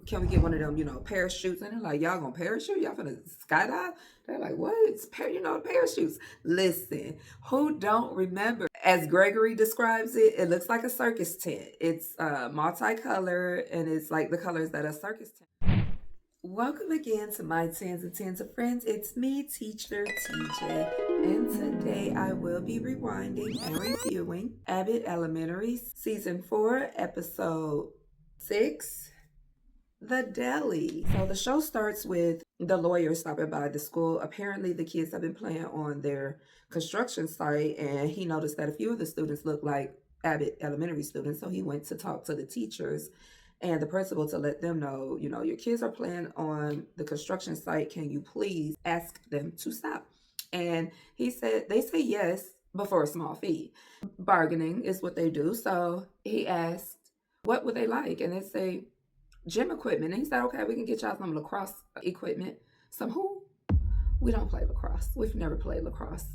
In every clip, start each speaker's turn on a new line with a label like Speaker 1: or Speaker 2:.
Speaker 1: can we get one of them, parachutes? And they're like, y'all gonna parachute? Y'all finna skydive? They're like, what? It's parachutes. Listen, who don't remember? As Gregory describes it, it looks like a circus tent. It's multicolored, and it's like the colors that a circus tent. Welcome again to my tens and tens of friends. It's me, Teacher TJ, and today I will be rewinding and reviewing Abbott Elementary Season 4, Episode 6, The Deli. So the show starts with the lawyer stopping by the school. Apparently the kids have been playing on their construction site, and he noticed that a few of the students look like Abbott Elementary students, so he went to talk to the teachers and the principal to let them know, your kids are playing on the construction site. Can you please ask them to stop? And he said, they say yes, but for a small fee. Bargaining is what they do. So he asked, what would they like? And they say, gym equipment. And he said, okay, we can get y'all some lacrosse equipment. Some who? We don't play lacrosse. We've never played lacrosse.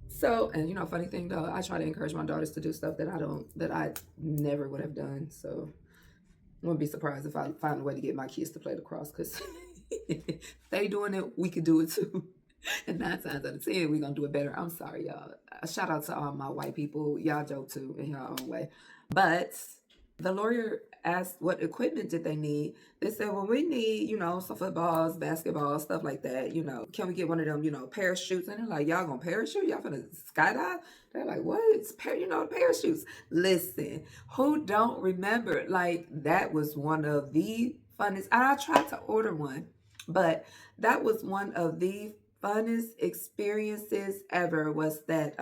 Speaker 1: So, and funny thing though, I try to encourage my daughters to do stuff that I never would have done. So I wouldn't be surprised if I find a way to get my kids to play lacrosse, because if they doing it, we could do it too. And 9 times out of 10, we're going to do it better. I'm sorry, y'all. A shout out to all my white people. Y'all joke too in your own way. But the lawyer asked what equipment did they need. They said, well, we need, some footballs, basketball, stuff like that. Can we get one of them, parachutes? And they're like, y'all gonna parachute? Y'all finna skydive? They're like, what? It's parachutes. Listen, who don't remember? Like, that was one of the funnest. I tried to order one, but that was one of the funnest experiences ever. Was that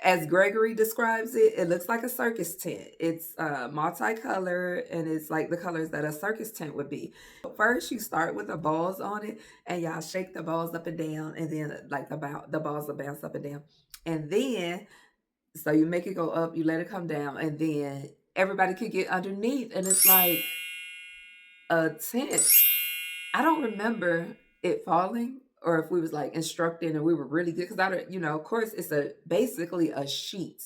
Speaker 1: as Gregory describes it, it looks like a circus tent. It's multicolored, and it's like the colors that a circus tent would be. First, you start with the balls on it, and y'all shake the balls up and down, and then like the balls will bounce up and down. And then, so you make it go up, you let it come down, and then everybody could get underneath, and it's like a tent. I don't remember it falling, or if we was like instructing and we were really good, because of course it's basically a sheet,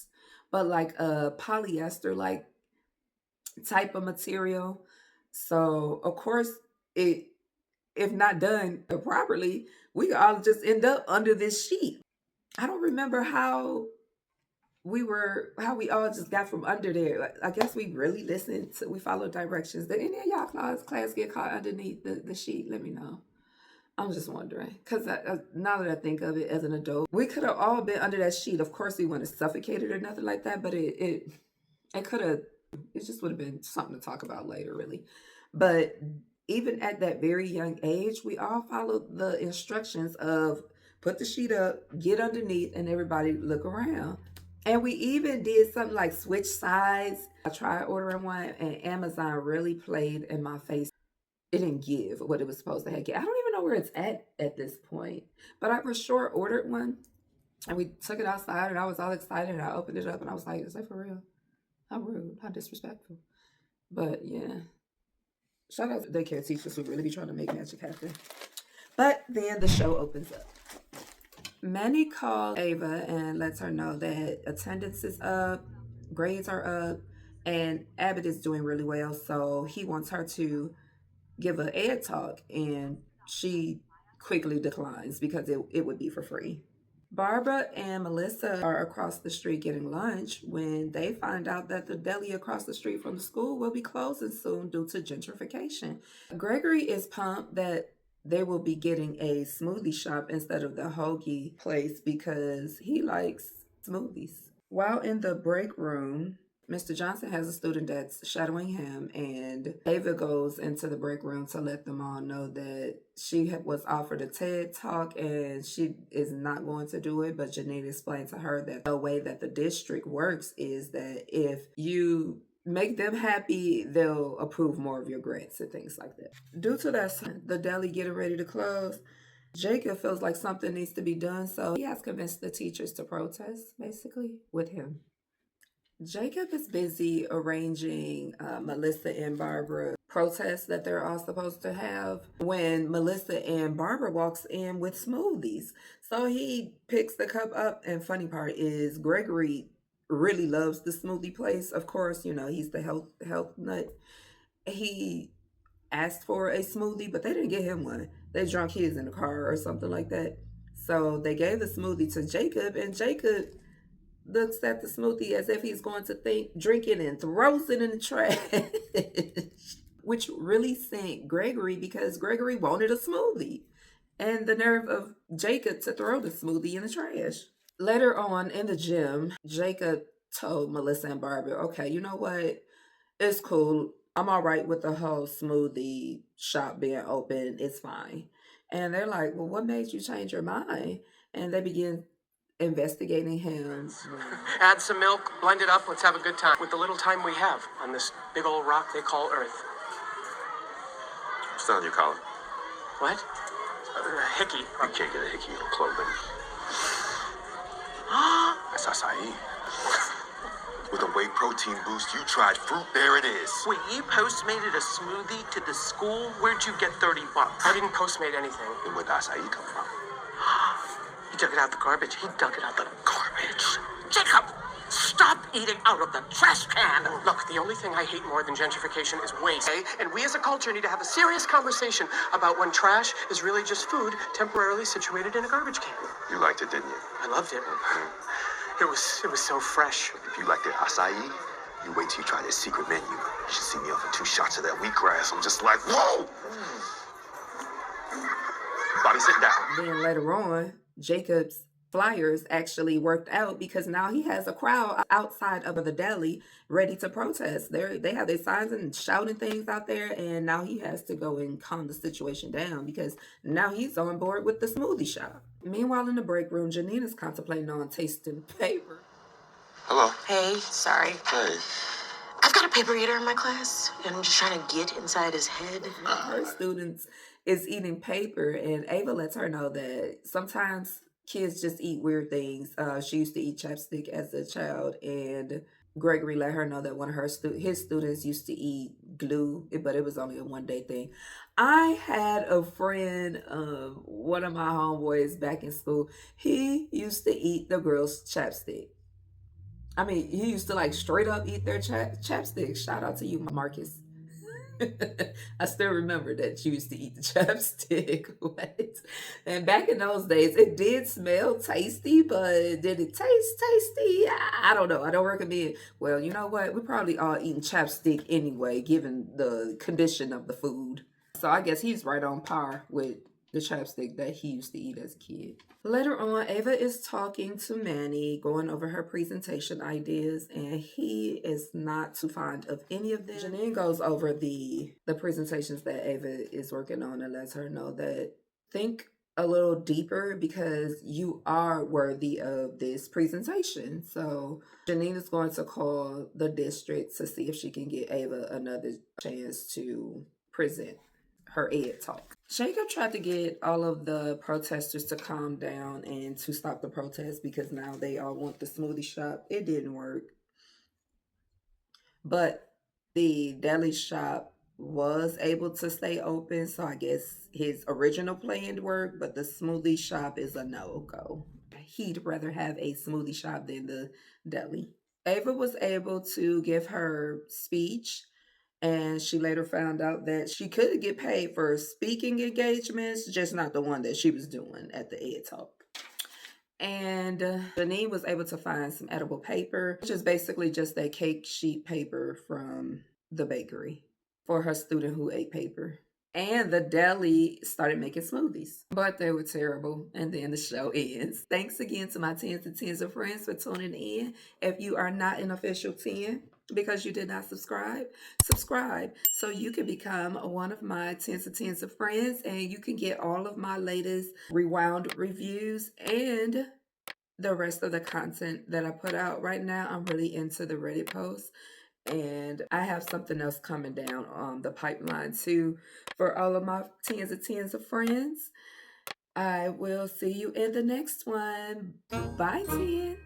Speaker 1: but like a polyester like type of material. So of course it, if not done properly, we could all just end up under this sheet. I don't remember how we all just got from under there. I guess we really we followed directions. Did any of y'all class get caught underneath the sheet? Let me know. I'm just wondering, because now that I think of it as an adult, we could have all been under that sheet. Of course, we wouldn't have suffocated or nothing like that, but it could have, it just would have been something to talk about later, really. But even at that very young age, we all followed the instructions of put the sheet up, get underneath, and everybody look around. And we even did something like switch sides. I tried ordering one, and Amazon really played in my face. It didn't give what it was supposed to have. I don't even know where it's at this point. But I for sure ordered one, and we took it outside, and I was all excited. And I opened it up, and I was like, is that for real? How rude, how disrespectful. But yeah, shout out to daycare teachers who really be trying to make magic happen. But then the show opens up. Manny calls Ava and lets her know that attendance is up, grades are up, and Abbott is doing really well. So he wants her to give an ed talk, and she quickly declines because it would be for free. Barbara and Melissa are across the street getting lunch when they find out that the deli across the street from the school will be closing soon due to gentrification. Gregory is pumped that they will be getting a smoothie shop instead of the hoagie place because he likes smoothies. While in the break room, Mr. Johnson has a student that's shadowing him, and Ava goes into the break room to let them all know that she was offered a TED talk and she is not going to do it. But Janine explained to her that the way that the district works is that if you make them happy, they'll approve more of your grants and things like that. Due to that, the deli getting ready to close, Jacob feels like something needs to be done, so he has convinced the teachers to protest, basically, with him. Jacob is busy arranging Melissa and Barbara protests that they're all supposed to have when Melissa and Barbara walks in with smoothies. So he picks the cup up, and funny part is Gregory really loves the smoothie place. Of course, he's the health nut. he asked for a smoothie, but they didn't get him one. They drunk his in the car or something like that. So they gave the smoothie to Jacob, and Jacob looks at the smoothie as if he's going to drink it and throws it in the trash. Which really sent Gregory because Gregory wanted a smoothie. And the nerve of Jacob to throw the smoothie in the trash. Later on in the gym, Jacob told Melissa and Barbara, okay, you know what? It's cool. I'm all right with the whole smoothie shop being open. It's fine. And they're like, well, what made you change your mind? And they begin investigating him.
Speaker 2: Add some milk, blend it up, let's have a good time. With the little time we have on this big old rock they call Earth.
Speaker 3: What's on your collar?
Speaker 2: What? Hickey.
Speaker 3: You can't get a hickey on clothing. That's acai. With a whey protein boost, you tried fruit, there it is.
Speaker 2: Wait, you postmated a smoothie to the school? Where'd you get $30? I didn't postmate anything.
Speaker 3: And where'd the acai come from?
Speaker 2: He dug it out the garbage. He dug it out the garbage. Jacob, stop eating out of the trash can. Look, the only thing I hate more than gentrification is waste. And we as a culture need to have a serious conversation about when trash is really just food temporarily situated in a garbage can.
Speaker 3: You liked it, didn't you?
Speaker 2: I loved it. It was so fresh.
Speaker 3: If you like the acai, you wait till you try this secret menu. You should see me offer 2 shots of that wheatgrass. I'm just like, whoa! Bobby, sit down.
Speaker 1: Then later on, Jacob's flyers actually worked out because now he has a crowd outside of the deli ready to protest. They have their signs and shouting things out there, and now he has to go and calm the situation down because now he's on board with the smoothie shop. Meanwhile, in the break room, Janine is contemplating on tasting paper.
Speaker 3: Hello.
Speaker 4: Hey, sorry.
Speaker 3: Hey.
Speaker 4: I've got a paper eater in my class, and I'm just trying to get inside his head.
Speaker 1: One of her students is eating paper, and Ava lets her know that sometimes kids just eat weird things. She used to eat chapstick as a child, and Gregory let her know that one of his students used to eat glue, but it was only a one-day thing. I had a friend, one of my homeboys back in school. He used to eat the girls' chapstick. I mean, he used to like straight up eat their chapstick. Shout out to you, Marcus. I still remember that you used to eat the chapstick. What? And back in those days, it did smell tasty, but did it taste tasty? I don't know. I don't recommend. Well, you know what? We're probably all eating chapstick anyway, given the condition of the food. So I guess he's right on par with the chapstick that he used to eat as a kid. Later on, Ava is talking to Manny, going over her presentation ideas, and he is not too fond of any of them. Janine goes over the presentations that Ava is working on and lets her know that think a little deeper because you are worthy of this presentation. So Janine is going to call the district to see if she can get Ava another chance to present her ed talk. Jacob tried to get all of the protesters to calm down and to stop the protest because now they all want the smoothie shop. It didn't work. But the deli shop was able to stay open, so I guess his original plan worked, but the smoothie shop is a no-go. He'd rather have a smoothie shop than the deli. Ava was able to give her speech, and she later found out that she could get paid for speaking engagements, just not the one that she was doing at the Ed Talk. And Janine was able to find some edible paper, which is basically just that cake sheet paper from the bakery for her student who ate paper. And the deli started making smoothies, but they were terrible. And then the show ends. Thanks again to my 10s and 10s of friends for tuning in. If you are not an official 10 because you did not subscribe so you can become one of my 10s and 10s of friends, and you can get all of my latest Rewound reviews and the rest of the content that I put out. Right now, I'm really into the Reddit posts. And I have something else coming down on the pipeline too for all of my 10s and 10s of friends. I will see you in the next one. Bye, 10.